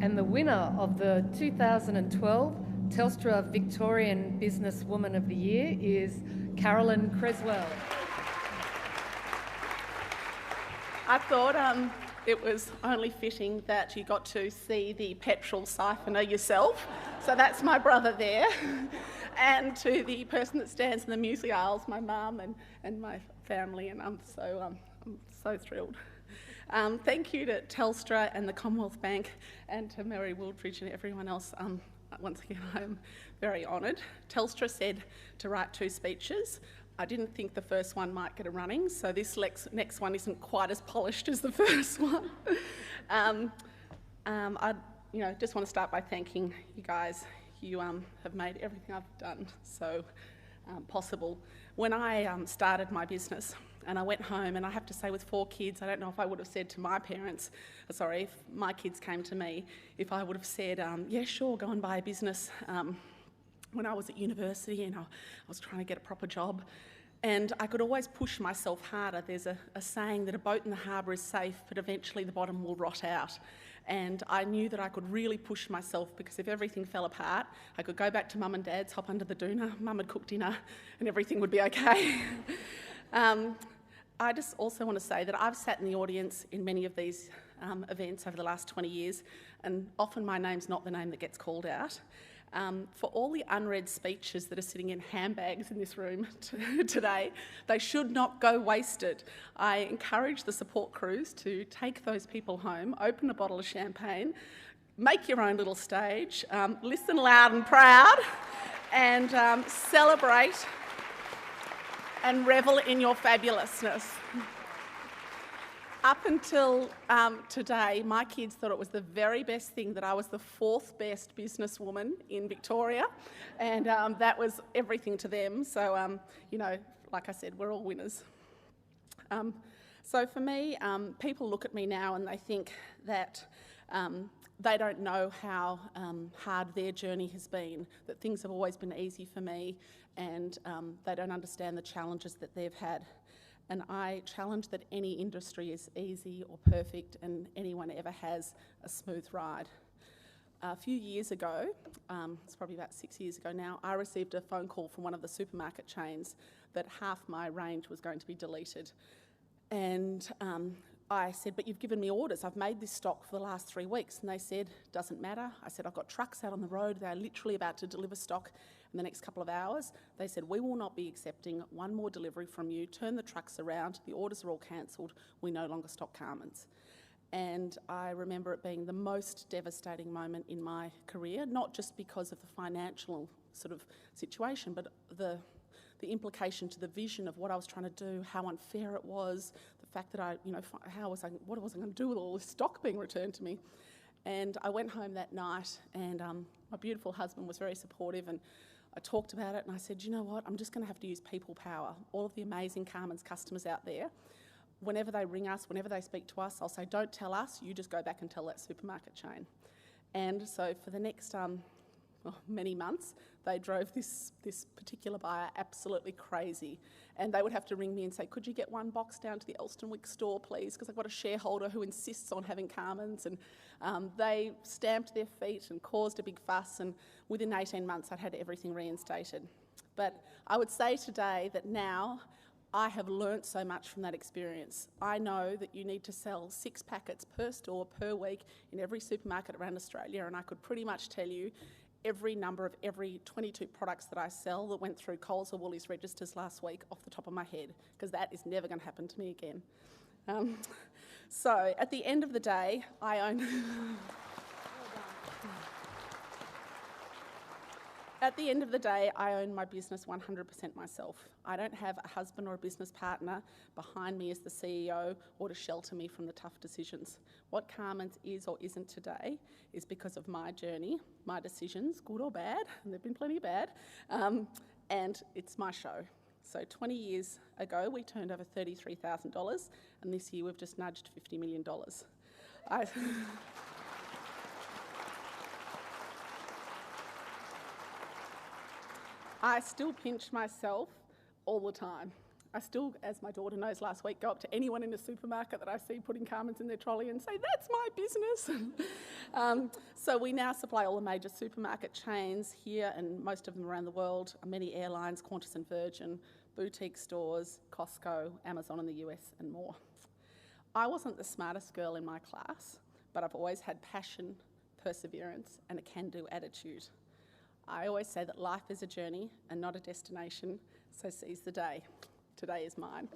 And the winner of the 2012 Telstra Victorian Businesswoman of the Year is Carolyn Creswell. I thought it was only fitting that you got to see the petrol siphoner yourself. So that's my brother there. And to the person that stands in the muesli aisles, my mum and my family, and I'm so thrilled. Thank you to Telstra and the Commonwealth Bank and to Mary Wooldridge and everyone else. Once again, I'm very honoured. Telstra said to write 2 speeches. I didn't think the first one might get a running, so this next one isn't quite as polished as the first one. I just want to start by thanking you guys. You have made everything I've done so possible. When I started my business and I went home, and I have to say with 4 kids, I don't know if I would have said to my parents, if my kids came to me, if I would have said, yeah, sure, go and buy a business. When I was at university and I was trying to get a proper job, and I could always push myself harder. There's a saying that a boat in the harbour is safe, but eventually the bottom will rot out. And I knew that I could really push myself, because if everything fell apart, I could go back to Mum and Dad's, hop under the doona, Mum would cook dinner, and everything would be okay. I just also want to say that I've sat in the audience in many of these events over the last 20 years, and often my name's not the name that gets called out. For all the unread speeches that are sitting in handbags in this room today, they should not go wasted. I encourage the support crews to take those people home, open a bottle of champagne, make your own little stage, listen loud and proud, and celebrate and revel in your fabulousness. Up until today, my kids thought it was the very best thing that I was the 4th best businesswoman in Victoria, and that was everything to them. So, like I said, we're all winners. So for me, people look at me now and they think that they don't know how hard their journey has been, that things have always been easy for me, and they don't understand the challenges that they've had. And I challenge that any industry is easy or perfect, and anyone ever has a smooth ride. A few years ago, it's probably about 6 years ago now, I received a phone call from one of the supermarket chains that half my range was going to be deleted. And I said, but you've given me orders. I've made this stock for the last 3 weeks. And they said, doesn't matter. I said, I've got trucks out on the road. They're literally about to deliver stock in the next couple of hours. They said, we will not be accepting one more delivery from you. Turn the trucks around. The orders are all cancelled. We no longer stock Carmen's. And I remember it being the most devastating moment in my career, not just because of the financial sort of situation, but the implication to the vision of what I was trying to do, how unfair it was, the fact that what was I going to do with all this stock being returned to me? And I went home that night, and my beautiful husband was very supportive, and I talked about it, and I said, you know what, I'm just going to have to use people power. All of the amazing Carmen's customers out there, whenever they ring us, whenever they speak to us, I'll say, don't tell us, you just go back and tell that supermarket chain. And so for the next many months, they drove this particular buyer absolutely crazy. And they would have to ring me and say, could you get one box down to the Elstonwick store, please? Because I've got a shareholder who insists on having Carmen's. And they stamped their feet and caused a big fuss. And within 18 months, I'd had everything reinstated. But I would say today that now I have learnt so much from that experience. I know that you need to sell 6 packets per store per week in every supermarket around Australia, and I could pretty much tell you every number of every 22 products that I sell that went through Coles or Woolies registers last week off the top of my head, because that is never going to happen to me again. So at the end of the day, I own... At the end of the day, I own my business 100% myself. I don't have a husband or a business partner behind me as the CEO or to shelter me from the tough decisions. What Carmen's is or isn't today is because of my journey, my decisions, good or bad, and there've been plenty bad, and it's my show. So 20 years ago, we turned over $33,000, and this year we've just nudged $50 million. I still pinch myself all the time. I still, as my daughter knows last week, go up to anyone in the supermarket that I see putting Carmen's in their trolley and say, that's my business. So we now supply all the major supermarket chains here and most of them around the world, many airlines, Qantas and Virgin, boutique stores, Costco, Amazon in the US and more. I wasn't the smartest girl in my class, but I've always had passion, perseverance and a can-do attitude. I always say that life is a journey and not a destination, so seize the day. Today is mine.